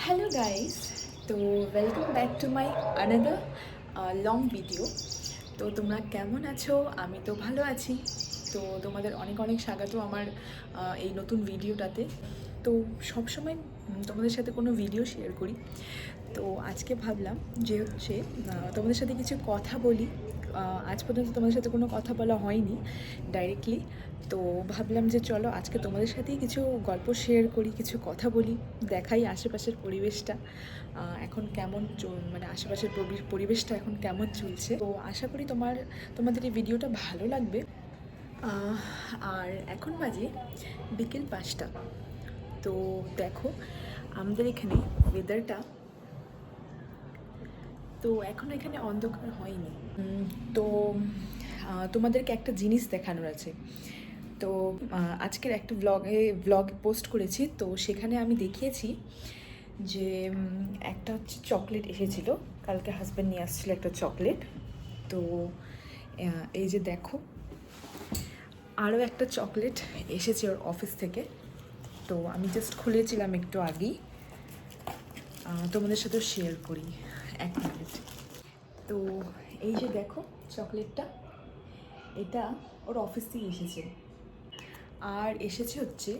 Hello guys, তো welcome back to my another long video. তো তোমরা কেমন আছো? আমি তো ভালো আছি। তো তোমাদের অনেক অনেক স্বাগত আমার এই নতুন ভিডিওটাতে। তো সবসময় তোমাদের সাথে কোনো ভিডিও শেয়ার করি। তো আজকে ভাবলাম যে হচ্ছে তোমাদের সাথে কিছু কথা বলি। আজ পর্যন্ত তোমাদের সাথে কোনো কথা বলা হয়নি ডাইরেক্টলি। তো ভাবলাম যে চলো আজকে তোমাদের সাথেই কিছু গল্প শেয়ার করি, কিছু কথা বলি, দেখাই আশেপাশের পরিবেশটা এখন কেমন মানে আশেপাশের পরিবেশটা এখন কেমন চলছে। তো আশা করি তোমাদের এই ভিডিওটা ভালো লাগবে। আর এখন বাজে বিকেল 5টা। তো দেখো আমাদের এখানে ওয়েদারটা, তো এখনও এখানে অন্ধকার হয়নি। তো তোমাদেরকে একটা জিনিস দেখানোর আছে। তো আজকের একটা ব্লগ পোস্ট করেছি, তো সেখানে আমি দেখিয়েছি যে একটা হচ্ছে চকলেট এসেছিলো কালকে, হাজব্যান্ড নিয়ে আসছিলো একটা চকলেট। তো এই যে দেখো আরও একটা চকলেট এসেছে ওর অফিস থেকে। তো আমি জাস্ট খুলেছিলাম একটু আগেই, তোমাদের সাথেও শেয়ার করি এক মিনিট। তো এই যে দেখো চকলেটটা, এটা ওর অফিস থেকে এসেছে। আর এসেছে হচ্ছে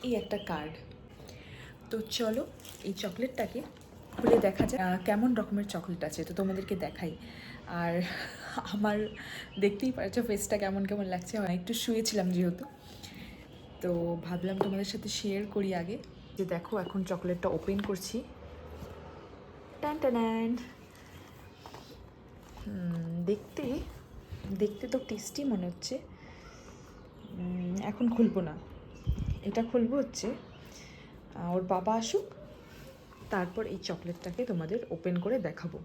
এই একটা কার্ড। তো চলো এই চকলেটটাকে খুলে দেখা যায় কেমন রকমের চকলেট আছে, তো তোমাদেরকে দেখাই। আর আমার দেখতেই পারছো ফেসটা কেমন কেমন লাগছে, আমি একটু শুয়েছিলাম যেহেতু, তো ভাবলাম তোমাদের সাথে শেয়ার করি আগে। যে দেখো এখন চকলেটটা ওপেন করছি। টান টান। দেখতে দেখতে তো টেস্টি মনে হচ্ছে। এখন খুলবো না, এটা খুলবো হচ্ছে ওর বাবা আসুক, তারপর এই চকলেটটাকে তোমাদের ওপেন করে দেখাবো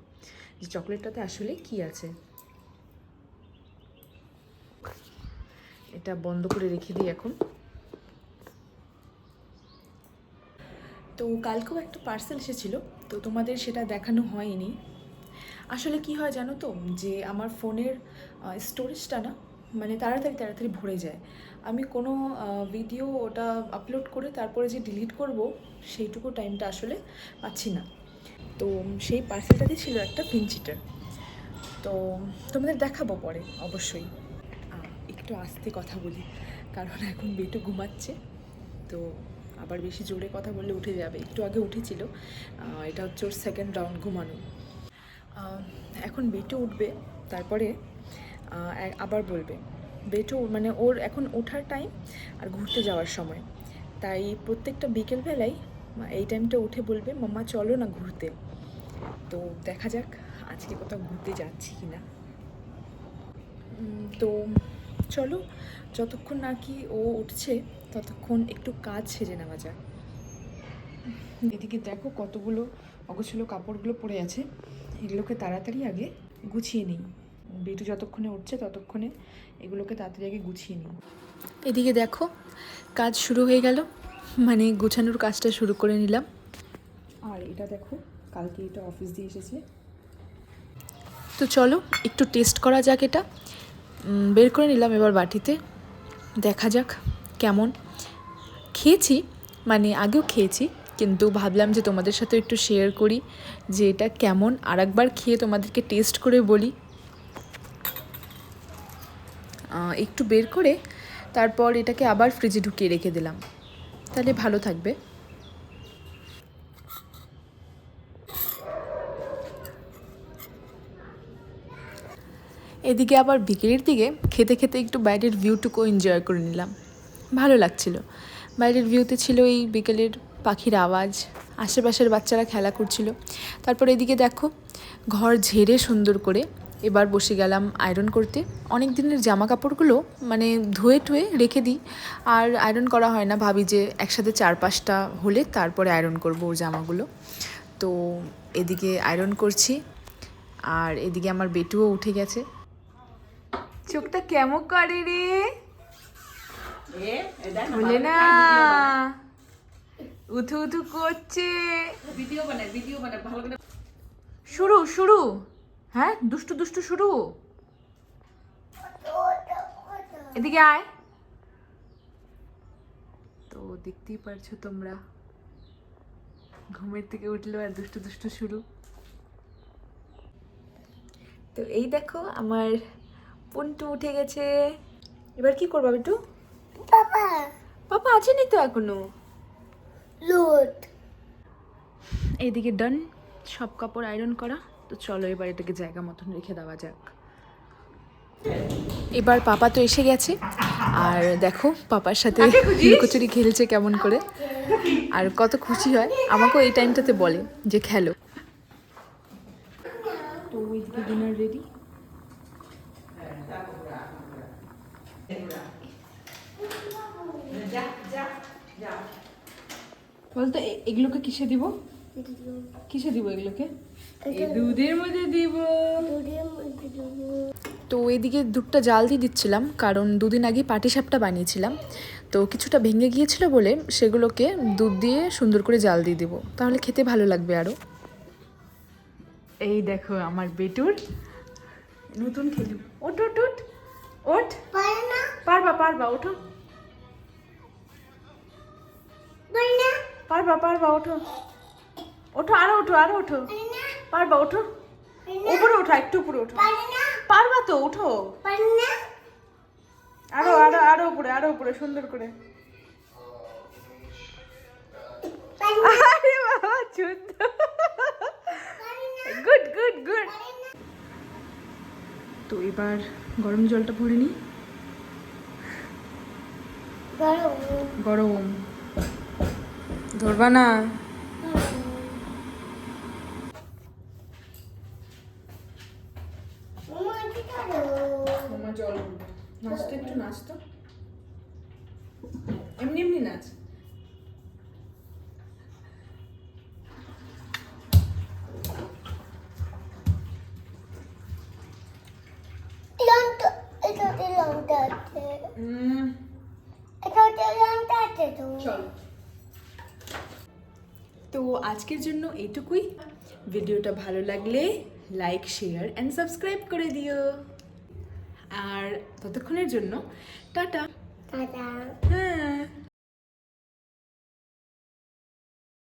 যে চকলেটটাতে আসলে কি আছে। এটা বন্ধ করে রেখে দিই এখন। তো কালকেও একটা পার্সেল এসেছিলো, তো তোমাদের সেটা দেখানো হয়নি। আসলে কি হয় জানো তো, যে আমার ফোনের স্টোরেজটা না মানে তাড়াতাড়ি তাড়াতাড়ি ভরে যায়। আমি কোনো ভিডিও ওটা আপলোড করে তারপরে যে ডিলিট করব, সেইটুকু টাইমটা আসলে পাচ্ছি না। তো সেই পার্সেলটাতে ছিল একটা পিঞ্চিটার, তো তোমাদের দেখাবো পরে অবশ্যই। একটু আস্তে কথা বলি কারণ এখন বেটু ঘুমাচ্ছে, তো আবার বেশি জোরে কথা বললে উঠে যাবে। একটু আগে উঠেছিল, এটা হচ্ছে ওর সেকেন্ড রাউন্ড ঘুমানো। এখন বেটু উঠবে, তারপরে আবার বলবে। বেটু মানে ওর এখন ওঠার টাইম আর ঘুরতে যাওয়ার সময়, তাই প্রত্যেকটা বিকেলবেলায় এই টাইমটা উঠে বলবে মাম্মা চলো না ঘুরতে। তো দেখা যাক আজকে কোথাও ঘুরতে যাচ্ছি কি না। তো চলো যতক্ষণ না কি ও উঠছে ততক্ষণ একটু কাজ সেরে নেওয়া যাক। এদিকে দেখো কতগুলো অগোছালো কাপড়গুলো পড়ে আছে, এগুলোকে তাড়াতাড়ি আগে গুছিয়ে নিই। বেটু যতক্ষণে উঠছে ততক্ষণে এগুলোকে তাড়াতাড়ি আগে গুছিয়ে নিই। এদিকে দেখো কাজ শুরু হয়ে গেল, মানে গুছানোর কাজটা শুরু করে নিলাম। আর এটা দেখো কালকে এটা অফিস দিয়ে এসেছে। তো চলো একটু টেস্ট করা যাক, এটা বের করে নিলাম এবার বাটিতে, দেখা যাক কেমন। খেয়েছি, মানে আগেও খেয়েছি, কিন্তু ভাবলাম যে তোমাদের সাথে একটু শেয়ার করি যে এটা কেমন, আর একবার খেয়ে তোমাদেরকে টেস্ট করে বলি। একটু বের করে তারপর এটাকে আবার ফ্রিজে ঢুকিয়ে রেখে দিলাম, তাহলে ভালো থাকবে। এদিকে আবার বিকেলের দিকে খেতে খেতে একটু বাইরের ভিউটুকু এনজয় করে নিলাম, ভালো লাগছিল। বাইরের ভিউতে ছিল এই বিকেলের পাখির আওয়াজ, আশেপাশের বাচ্চারা খেলা করছিল। তারপর এদিকে দেখো ঘর ঝেড়ে সুন্দর করে এবার বসে গেলাম আয়রন করতে। অনেক দিনের জামা কাপড়গুলো মানে ধুয়ে টুয়ে রেখে দিই, আর আয়রন করা হয় না, ভাবি যে একসাথে 4-5টা হলে তারপরে আয়রন করবো ওর জামাগুলো। তো এদিকে আয়রন করছি, আর এদিকে আমার বেটুও উঠে গেছে। চোখটা কেমন করে রে, বলে না উঠু উঠু করছে। ভিডিও বানায় ভালো করে। শুরু শুরু, হ্যাঁ দুষ্টু দুষ্টু শুরু। এদিকে আয়। তো দেখতেই পারছো তোমরা ঘুমের থেকে উঠলো আর দুষ্টু দুষ্টু শুরু। তো এই দেখো আমার পন্টু উঠে গেছে। এবার কি করবা বিট্টু? পাপা পাপা আছেনি তো এখনো। লোড এইদিকে ডান, সব কাপড় আয়রন করা। তো চলো এবার এটাকে জায়গা মতন রেখে দেওয়া যাক। এবার পাপা তো এসে গেছে, আর দেখো পাপার সাথে লুকোচুরি খেলছে কেমন করে, আর কত খুশি হয়। আমাকেও এই টাইমটাতে বলে যে খেলো। তো ওইদিকে ডিনার রেডি। বলতো এগুলোকে কিসে দিব? কিসে দিব এগুলোকে? এই দুধের মধ্যে দিব। তো এদিকে দুধটা জাল দিয়ে দিচ্ছিলাম, কারণ দুদিন আগে পাটিসাপটা বানিয়েছিলাম, তো কিছুটা ভেঙে গিয়েছিল বলে সেগুলোকে দুধ দিয়ে সুন্দর করে জাল দিয়ে দিব, তাহলে খেতে ভালো লাগবে আরও। এই দেখো আমার বেটুর নতুন খেলু। ওঠ ওঠ ওঠ ওঠ, পারবা পারবা, ওঠো পারবা পারবা, ওঠো ওঠো, আরো ওঠো আরো ওঠো, পারবা, ওঠো উপরে ওঠো, একটু উপরে ওঠো, পারবা তো, ওঠো আরো আরো আরো উপরে, আরো উপরে সুন্দর করে। আরে বাবা চুদ, গুড গুড গুড। তো এবার গরম জলটা ভরে নি। গরম ধরবা না। জল নাচতো, একটু নাচতো, এমনি এমনি নাচ। চলো, তো আজকের জন্য এইটুকুই। ভিডিওটা ভালো লাগলে লাইক, শেয়ার অ্যান্ড সাবস্ক্রাইব করে দিও। আর ততক্ষণের জন্য টাটা।